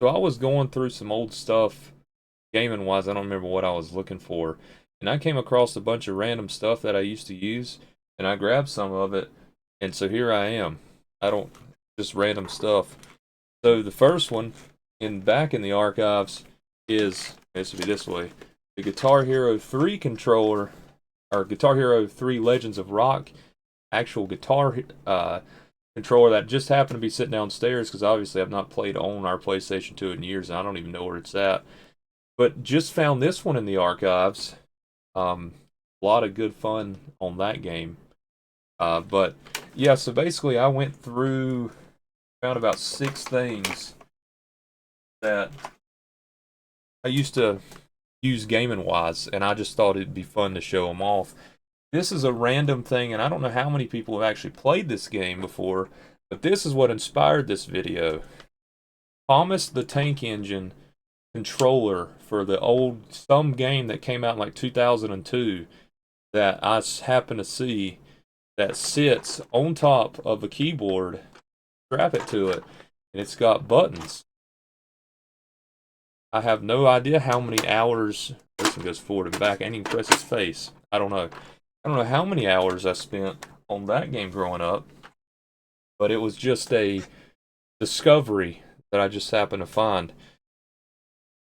So I was going through some old stuff, gaming wise. I don't remember what I was looking for, and I came across a bunch of random stuff that I used to use, and I grabbed some of it, and so here I am. I don't just random stuff. So the first one, in back in the archives, is this would be this way: the Guitar Hero 3 controller, or Guitar Hero 3 Legends of Rock actual guitar controller that just happened to be sitting downstairs because obviously I've not played on our PlayStation 2 in years and I don't even know where it's at. But just found this one in the archives. A lot of good fun on that game. But yeah, so basically I went through, found about six things that I used to use gaming wise, and I just thought it'd be fun to show them off. This is a random thing, and I don't know how many people have actually played this game before, but this is what inspired this video. Thomas the Tank Engine controller for the old some game that came out in like 2002 that I happen to see that sits on top of a keyboard. Strap it to it, and it's got buttons. I have no idea how many hours. This one goes forward and back. I ain't even press his face. I don't know. I don't know how many hours I spent on that game growing up, but it was just a discovery that I just happened to find.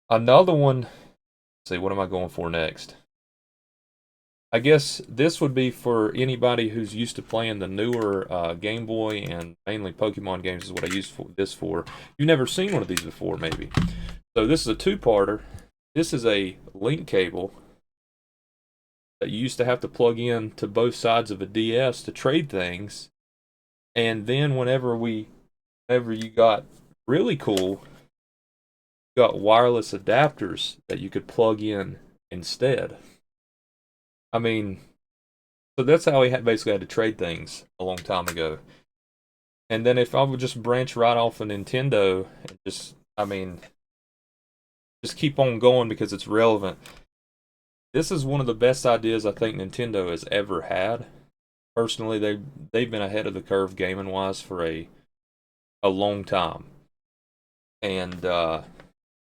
Another one, let's see, what am I going for next? I guess this would be for anybody who's used to playing the newer Game Boy and mainly Pokemon games is what I use this for. You've never seen one of these before, maybe. So this is a two-parter. This is a link cable that you used to have to plug in to both sides of a DS to trade things. And then whenever you got really cool, you got wireless adapters that you could plug in instead. I mean, so that's how we basically had to trade things a long time ago. And then if I would just branch right off of Nintendo and just keep on going because it's relevant. This is one of the best ideas I think Nintendo has ever had. Personally, they've been ahead of the curve gaming wise for a long time. And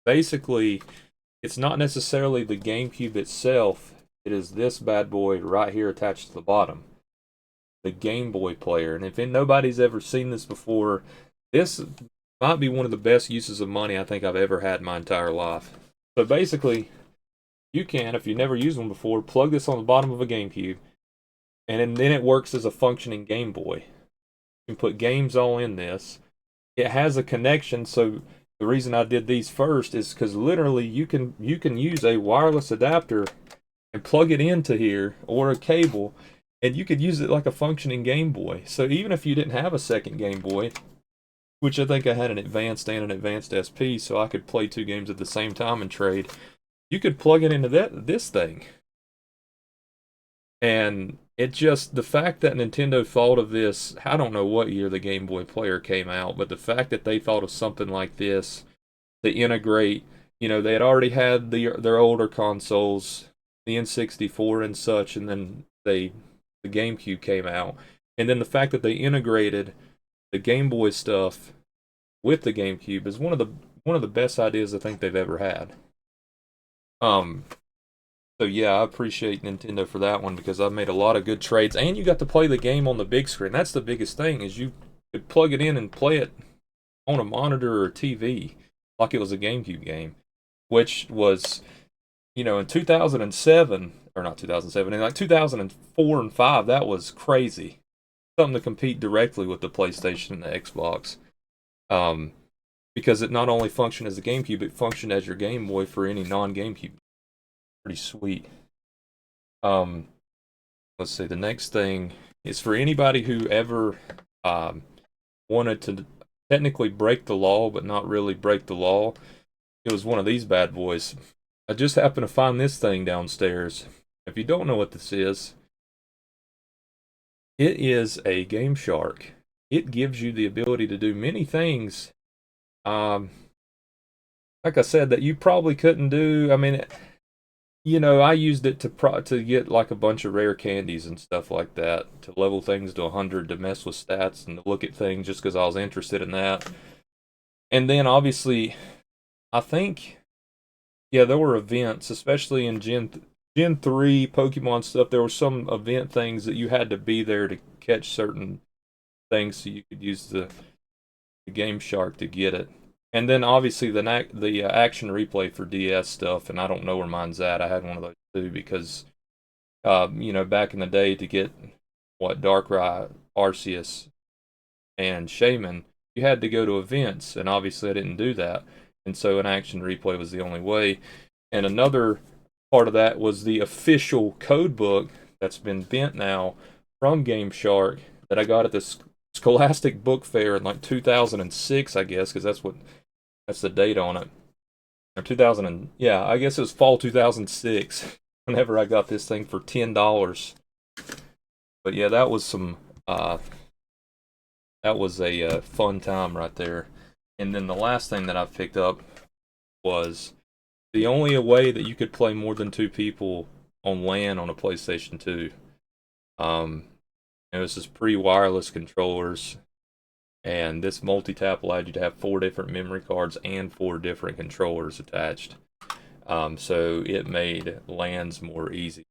basically, it's not necessarily the GameCube itself. It is this bad boy right here attached to the bottom, the Game Boy player. And if nobody's ever seen this before, this might be one of the best uses of money I think I've ever had in my entire life. So basically, you can, if you've never used one before, plug this on the bottom of a GameCube, and then it works as a functioning Game Boy. You can put games all in this. It has a connection, so the reason I did these first is because literally you can use a wireless adapter and plug it into here or a cable, and you could use it like a functioning Game Boy. So even if you didn't have a second Game Boy, which I think I had an advanced and an advanced SP, so I could play two games at the same time and trade, you could plug it into this thing. And it just, the fact that Nintendo thought of this, I don't know what year the Game Boy Player came out, but the fact that they thought of something like this to integrate, they had already had their older consoles, the N64 and such, and then the GameCube came out. And then the fact that they integrated the Game Boy stuff with the GameCube is one of the best ideas I think they've ever had. So yeah, I appreciate Nintendo for that one because I've made a lot of good trades, and you got to play the game on the big screen. That's the biggest thing is you could plug it in and play it on a monitor or TV like it was a GameCube game, which was, in 2007 or not 2007, in like 2004 and 5, that was crazy. Something to compete directly with the PlayStation and the Xbox. Because it not only functioned as a GameCube, it functioned as your Game Boy for any non-GameCube. Pretty sweet. Let's see. The next thing is for anybody who ever wanted to technically break the law, but not really break the law. It was one of these bad boys. I just happened to find this thing downstairs. If you don't know what this is, it is a Game Shark. It gives you the ability to do many things. Like I said, that you probably couldn't do. I mean, I used it to get like a bunch of rare candies and stuff like that, to level things to 100, to mess with stats and to look at things just because I was interested in that. And then obviously I think, yeah, there were events, especially in Gen 3 Pokemon stuff. There were some event things that you had to be there to catch certain things so you could use the Game Shark to get it. And then obviously the action replay for DS stuff, and I don't know where mine's at. I had one of those too because back in the day to get what Darkrai, Arceus, and Shaman, you had to go to events, and obviously I didn't do that, and so an action replay was the only way. And another part of that was the official code book that's been bent now from Game Shark that I got at the Scholastic Book Fair in like 2006, I guess, because that's the date on it. Or 2000 yeah, I guess it was fall 2006 whenever I got this thing for $10. But yeah, that was a fun time right there. And then the last thing that I picked up was the only way that you could play more than two people on LAN on a PlayStation 2. Um, it was just pre-wireless controllers, and this multi-tap allowed you to have 4 different memory cards and 4 different controllers attached. So it made LANs more easy.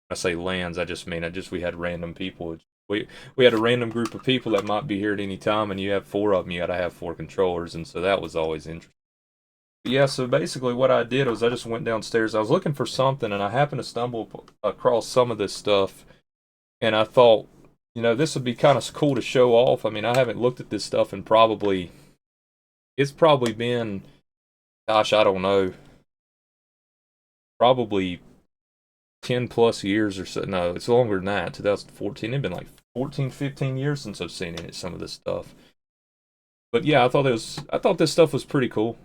When I say LANs, I just mean we had random people. We had a random group of people that might be here at any time, and you have 4 of them. You got to have 4 controllers, and so that was always interesting. Yeah, so basically what I did was I just went downstairs. I was looking for something, and I happened to stumble across some of this stuff, and I thought, this would be kind of cool to show off. I mean, I haven't looked at this stuff in it's probably been, gosh, I don't know, probably 10 plus years or so. No, it's longer than that. 2014. It'd been like 14, 15 years since I've seen some of this stuff. But yeah, I thought this stuff was pretty cool.